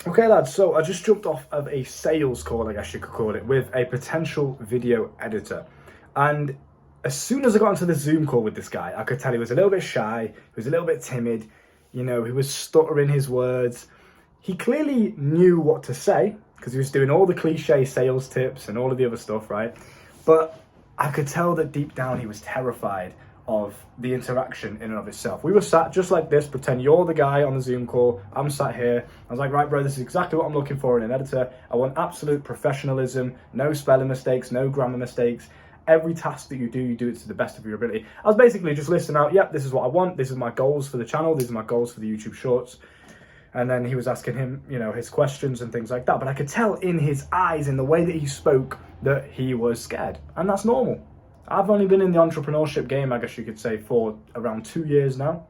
Okay, lads, so I just jumped off of a sales call, I guess you could call it, with a potential video editor. And as soon as I got into the Zoom call with this guy, I could tell he was a little bit shy, he was a little bit timid, he was stuttering his words. He clearly knew what to say, because he was doing all the cliche sales tips and all of the other stuff, right? But I could tell that deep down he was terrified of the interaction in and of itself. We were sat just like this, pretend you're the guy on the Zoom call, I'm sat here. I was like, right, bro, this is exactly what I'm looking for in an editor. I want absolute professionalism, no spelling mistakes, no grammar mistakes. Every task that you do it to the best of your ability. I was basically just listing out, yep, this is what I want, this is my goals for the channel, these are my goals for the YouTube shorts. And then he was asking him, his questions and things like that. But I could tell in his eyes, in the way that he spoke, that he was scared. And that's normal. I've only been in the entrepreneurship game, I guess you could say, for around 2 years now.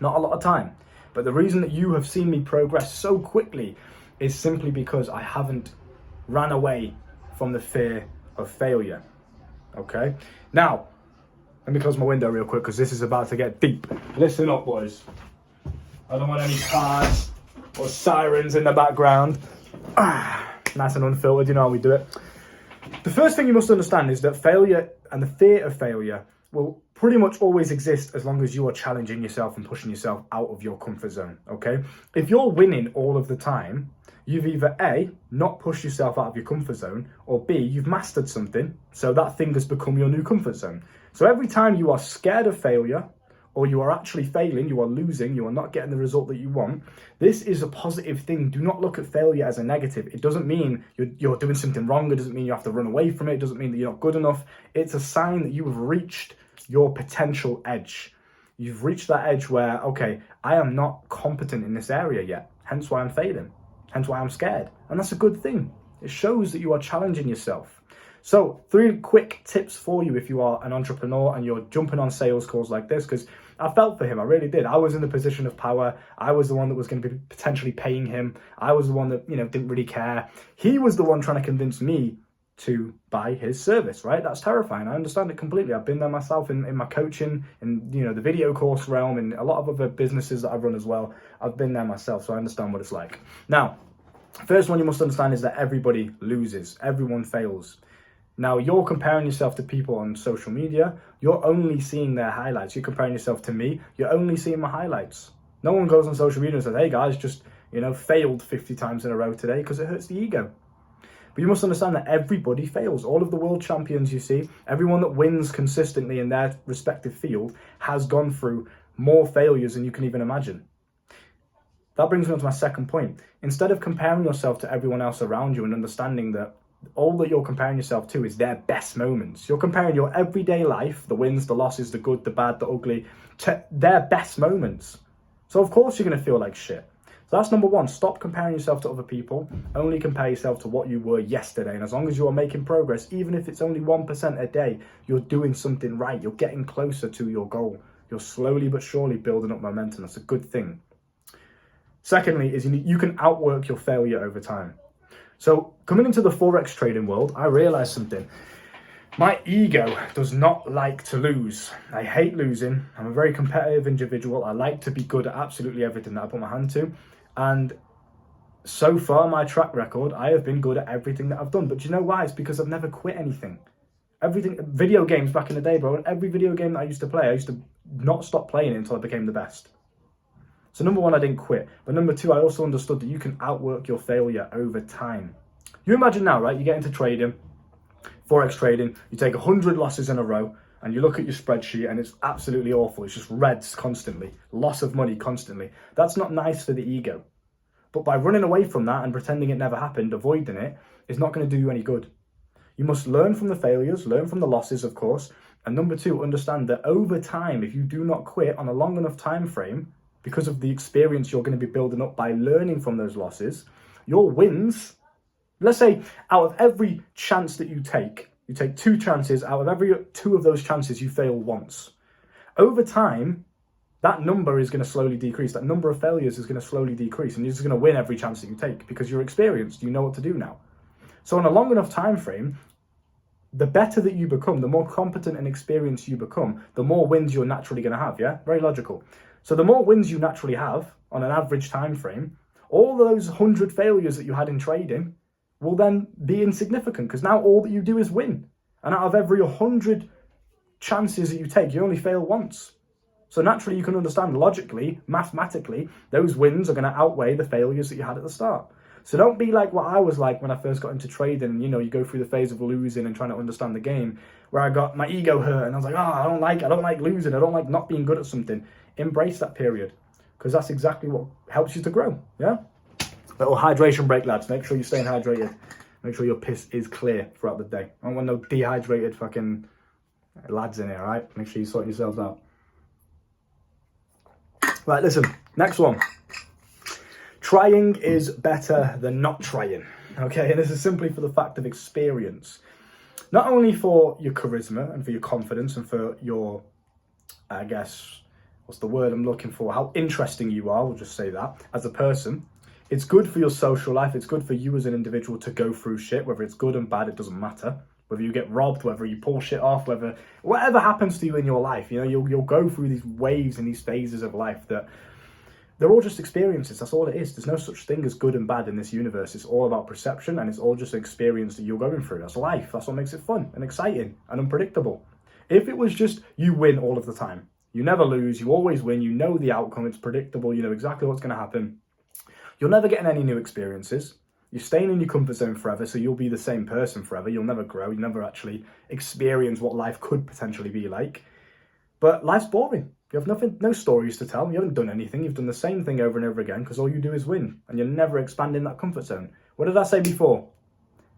Not a lot of time. But the reason that you have seen me progress so quickly is simply because I haven't ran away from the fear of failure. Okay? Now, let me close my window real quick because this is about to get deep. Listen up, boys. I don't want any cars or sirens in the background. Nice and unfiltered, you know how we do it. The first thing you must understand is that failure and the fear of failure will pretty much always exist as long as you are challenging yourself and pushing yourself out of your comfort zone, okay? If you're winning all of the time, you've either A, not pushed yourself out of your comfort zone, or B, you've mastered something, so that thing has become your new comfort zone. So every time you are scared of failure, or you are actually failing, you are losing, you are not getting the result that you want, this is a positive thing. Do not look at failure as a negative. It doesn't mean you're doing something wrong. It doesn't mean you have to run away from it. It doesn't mean that you're not good enough. It's a sign that you have reached your potential edge. You've reached that edge where, okay, I am not competent in this area yet, hence why I'm failing, hence why I'm scared. And that's a good thing. It shows that you are challenging yourself. So 3 quick tips for you if you are an entrepreneur and you're jumping on sales calls like this, because I felt for him, I really did. I was in the position of power. I was the one that was going to be potentially paying him. I was the one that, didn't really care. He was the one trying to convince me to buy his service, right? That's terrifying. I understand it completely. I've been there myself in my coaching, in the video course realm, and a lot of other businesses that I've run as well. I've been there myself, so I understand what it's like. Now, first one you must understand is that everybody loses. Everyone fails. Now, you're comparing yourself to people on social media. You're only seeing their highlights. You're comparing yourself to me. You're only seeing my highlights. No one goes on social media and says, hey guys, just, failed 50 times in a row today, because it hurts the ego. But you must understand that everybody fails. All of the world champions you see, everyone that wins consistently in their respective field has gone through more failures than you can even imagine. That brings me on to my second point. Instead of comparing yourself to everyone else around you and understanding that all that you're comparing yourself to is their best moments. You're comparing your everyday life, the wins, the losses, the good, the bad, the ugly, to their best moments. So of course you're going to feel like shit. So that's number one. Stop comparing yourself to other people. Only compare yourself to what you were yesterday. And as long as you are making progress, even if it's only 1% a day, you're doing something right. You're getting closer to your goal. You're slowly but surely building up momentum. That's a good thing. Secondly, is you can outwork your failure over time. So coming into the Forex trading world, I realized something. My ego does not like to lose. I hate losing. I'm a very competitive individual. I like to be good at absolutely everything that I put my hand to. And so far, my track record, I have been good at everything that I've done. But do you know why? It's because I've never quit anything. Video games back in the day, bro. Every video game that I used to play, I used to not stop playing it until I became the best. So number one, I didn't quit. But number two, I also understood that you can outwork your failure over time. You imagine now, right? You get into trading, Forex trading, you take 100 losses in a row, and you look at your spreadsheet and it's absolutely awful. It's just reds constantly, loss of money constantly. That's not nice for the ego. But by running away from that and pretending it never happened, avoiding it, is not going to do you any good. You must learn from the failures, learn from the losses, of course. And number two, understand that over time, if you do not quit on a long enough time frame, because of the experience you're going to be building up by learning from those losses, your wins, let's say out of every chance that you take 2 chances, out of every 2 of those chances you fail once. Over time, that number is going to slowly decrease. That number of failures is going to slowly decrease, and you're just going to win every chance that you take because you're experienced, you know what to do now. So in a long enough time frame, the better that you become, the more competent and experienced you become, the more wins you're naturally going to have, yeah? Very logical. So the more wins you naturally have on an average time frame, all those 100 failures that you had in trading will then be insignificant, because now all that you do is win. And out of every 100 chances that you take, you only fail once. So naturally, you can understand logically, mathematically, those wins are going to outweigh the failures that you had at the start. So don't be like what I was like when I first got into trading. You know, you go through the phase of losing and trying to understand the game, where I got my ego hurt and I was like, I don't like losing. I don't like not being good at something. Embrace that period, because that's exactly what helps you to grow. Yeah. Little hydration break, lads. Make sure you're staying hydrated. Make sure your piss is clear throughout the day. I don't want no dehydrated fucking lads in here, all right? Make sure you sort yourselves out. Right, listen, next one. Trying is better than not trying, okay? And this is simply for the fact of experience. Not only for your charisma and for your confidence and for your, I guess, what's the word I'm looking for? How interesting you are, we'll just say that, as a person. It's good for your social life. It's good for you as an individual to go through shit, whether it's good and bad, it doesn't matter. Whether you get robbed, whether you pull shit off, whatever happens to you in your life, you know, you'll go through these waves and these phases of life that they're all just experiences. That's all it is. There's no such thing as good and bad in this universe. It's all about perception, and it's all just an experience that you're going through. That's life. That's what makes it fun and exciting and unpredictable. If it was just you win all of the time, you never lose, you always win, you know the outcome, it's predictable, you know exactly what's going to happen, you'll never get any new experiences. You're staying in your comfort zone forever, so you'll be the same person forever. You'll never grow. You never actually experience what life could potentially be like. But life's boring. You have no stories to tell. You haven't done anything. You've done the same thing over and over again, because all you do is win, and you're never expanding that comfort zone. What did I say before?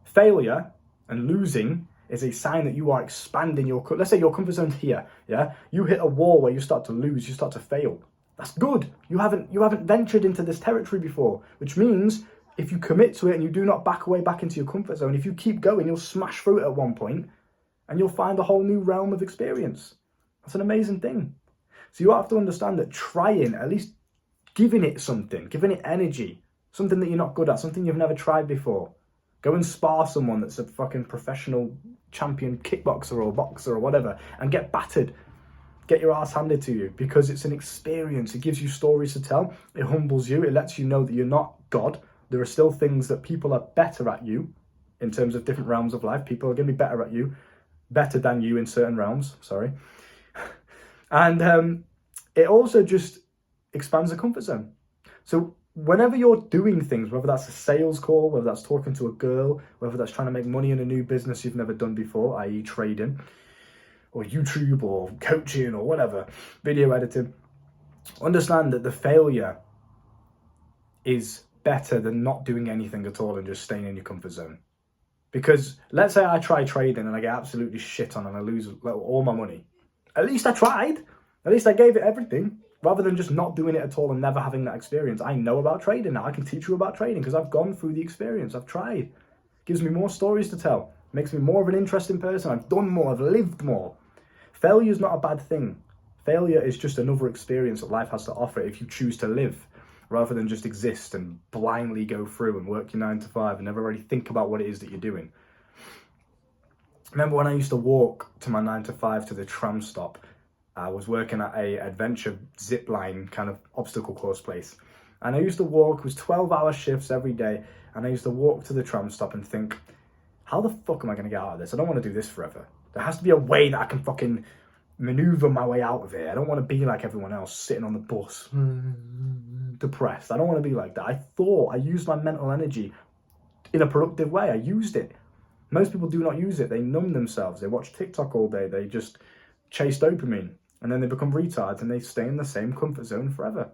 Failure and losing is a sign that you are expanding your, let's say your comfort zone's here, yeah? You hit a wall where you start to lose, you start to fail. That's good. You haven't ventured into this territory before, which means if you commit to it and you do not back away back into your comfort zone, if you keep going, you'll smash through it at one point and you'll find a whole new realm of experience. That's an amazing thing. So you have to understand that trying, at least giving it something, giving it energy, something that you're not good at, something you've never tried before. Go and spar someone that's a fucking professional champion kickboxer or boxer or whatever and get battered. Get your ass handed to you, because it's an experience. It gives you stories to tell. It humbles you. It lets you know that you're not God. There are still things that people are better at you in terms of different realms of life. People are going to be better at you, better than you in certain realms, sorry. And it also just expands the comfort zone. So whenever you're doing things, whether that's a sales call, whether that's talking to a girl, whether that's trying to make money in a new business you've never done before, i.e. trading, or YouTube, or coaching, or whatever, video editing, understand that the failure is better than not doing anything at all and just staying in your comfort zone. Because let's say I try trading and I get absolutely shit on and I lose all my money. At least I tried. At least I gave it everything, rather than just not doing it at all and never having that experience. I know about trading now. I can teach you about trading because I've gone through the experience. I've tried. Gives me more stories to tell. Makes me more of an interesting person. I've done more. I've lived more. Failure is not a bad thing. Failure is just another experience that life has to offer if you choose to live, rather than just exist and blindly go through and work your 9 to 5 and never really think about what it is that you're doing. Remember when I used to walk to my 9 to 5 to the tram stop? I was working at a adventure zip line kind of obstacle course place. And I used to walk, it was 12-hour shifts every day. And I used to walk to the tram stop and think, how the fuck am I going to get out of this? I don't want to do this forever. There has to be a way that I can fucking maneuver my way out of it. I don't want to be like everyone else, sitting on the bus, depressed. I don't want to be like that. I used my mental energy in a productive way. I used it. Most people do not use it. They numb themselves. They watch TikTok all day. They just chase dopamine. And then they become retards and they stay in the same comfort zone forever.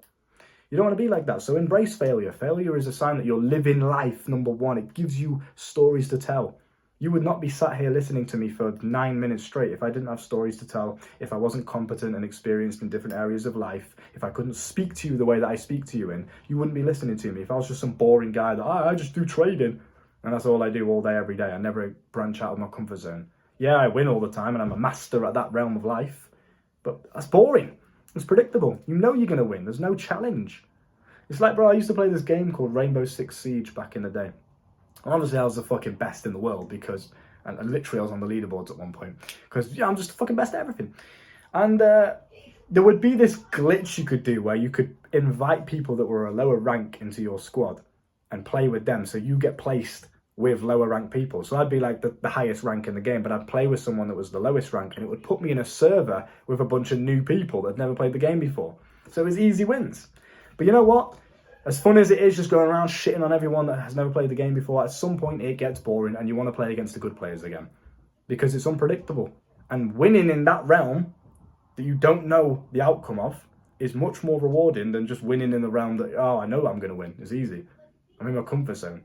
You don't want to be like that. So embrace failure. Failure is a sign that you're living life, number one. It gives you stories to tell. You would not be sat here listening to me for 9 minutes straight if I didn't have stories to tell, if I wasn't competent and experienced in different areas of life, if I couldn't speak to you the way that I speak to you in, you wouldn't be listening to me. If I was just some boring guy that, I just do trading, and that's all I do all day, every day, I never branch out of my comfort zone. Yeah, I win all the time and I'm a master at that realm of life, but that's boring. It's predictable. You know you're going to win. There's no challenge. It's like, bro, I used to play this game called Rainbow Six Siege back in the day. And obviously I was the fucking best in the world because, and literally I was on the leaderboards at one point, because, yeah, I'm just the fucking best at everything. And there would be this glitch you could do where you could invite people that were a lower rank into your squad and play with them. So you get placed with lower rank people. So I'd be like the highest rank in the game, but I'd play with someone that was the lowest rank, and it would put me in a server with a bunch of new people that had never played the game before. So it was easy wins. But you know what? As fun as it is just going around shitting on everyone that has never played the game before, at some point it gets boring and you want to play against the good players again. Because it's unpredictable. And winning in that realm that you don't know the outcome of is much more rewarding than just winning in the realm that, oh, I know I'm going to win. It's easy. I'm in my comfort zone.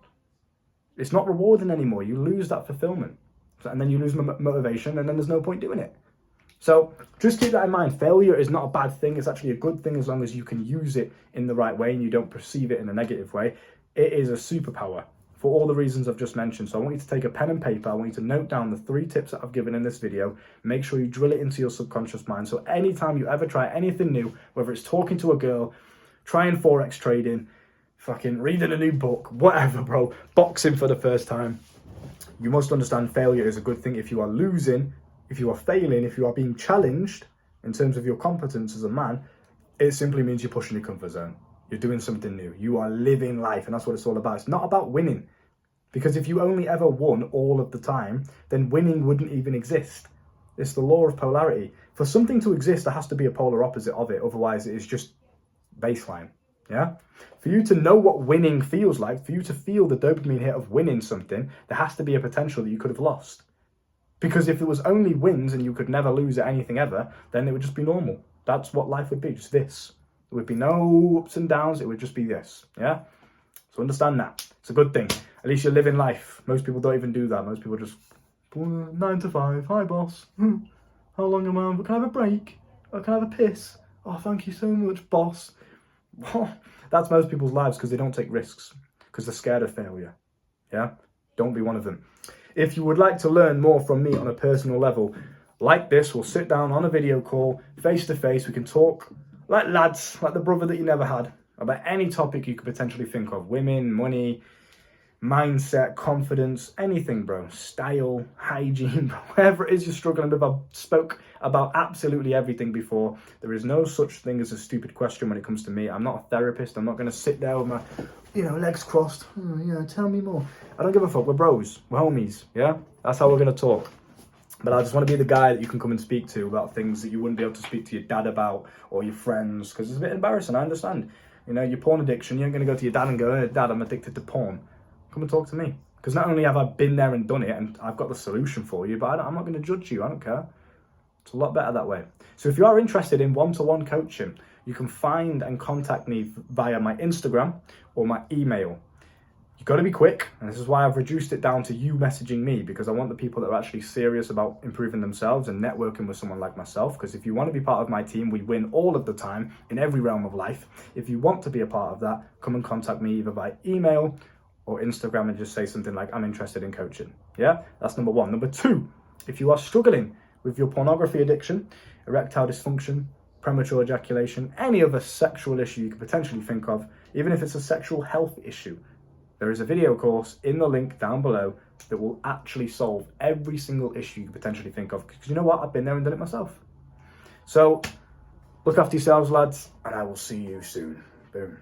It's not rewarding anymore. You lose that fulfillment. And then you lose motivation, and then there's no point doing it. So just keep that in mind. Failure is not a bad thing. It's actually a good thing as long as you can use it in the right way and you don't perceive it in a negative way. It is a superpower for all the reasons I've just mentioned. So I want you to take a pen and paper. I want you to note down the 3 tips that I've given in this video. Make sure you drill it into your subconscious mind. So anytime you ever try anything new, whether it's talking to a girl, trying Forex trading, fucking reading a new book, whatever, bro, boxing for the first time, you must understand failure is a good thing. If you are losing, if you are failing, if you are being challenged in terms of your competence as a man, it simply means you're pushing your comfort zone. You're doing something new. You are living life, and that's what it's all about. It's not about winning. Because if you only ever won all of the time, then winning wouldn't even exist. It's the law of polarity. For something to exist, there has to be a polar opposite of it. Otherwise, it is just baseline. Yeah? For you to know what winning feels like, for you to feel the dopamine hit of winning something, there has to be a potential that you could have lost. Because if it was only wins and you could never lose at anything ever, then it would just be normal. That's what life would be, just this. There would be no ups and downs, it would just be this, yeah? So understand that. It's a good thing. At least you're living life. Most people don't even do that. Most people just, 9 to 5, hi boss. How long am I? Can I have a break? Can I have a piss? Oh, thank you so much, boss. That's most people's lives because they don't take risks. Because they're scared of failure, yeah? Don't be one of them. If you would like to learn more from me on a personal level, like this, we'll sit down on a video call, face to face. We can talk like lads, like the brother that you never had, about any topic you could potentially think of. Women, money, mindset, confidence, anything, bro. Style, hygiene, whatever it is you're struggling with. I've spoke about absolutely everything before. There is no such thing as a stupid question when it comes to me. I'm not a therapist. I'm not going to sit there with my, legs crossed. Tell me more. I don't give a fuck. We're bros. We're homies. Yeah? That's how we're going to talk. But I just want to be the guy that you can come and speak to about things that you wouldn't be able to speak to your dad about or your friends, because it's a bit embarrassing. I understand. Your porn addiction, you ain't going to go to your dad and go, hey, Dad, I'm addicted to porn. Come and talk to me. Because not only have I been there and done it, and I've got the solution for you, but I'm not going to judge you. I don't care. It's a lot better that way. So if you are interested in one-to-one coaching, you can find and contact me via my Instagram or my email. You've got to be quick, and this is why I've reduced it down to you messaging me, because I want the people that are actually serious about improving themselves and networking with someone like myself. Because if you want to be part of my team, we win all of the time in every realm of life. If you want to be a part of that, come and contact me either by email or Instagram and just say something like, I'm interested in coaching. Yeah, that's number 1. Number 2, if you are struggling with your pornography addiction, erectile dysfunction, premature ejaculation, any other sexual issue you could potentially think of, even if it's a sexual health issue, there is a video course in the link down below that will actually solve every single issue you could potentially think of. Because you know what? I've been there and done it myself. So look after yourselves, lads, and I will see you soon. Boom.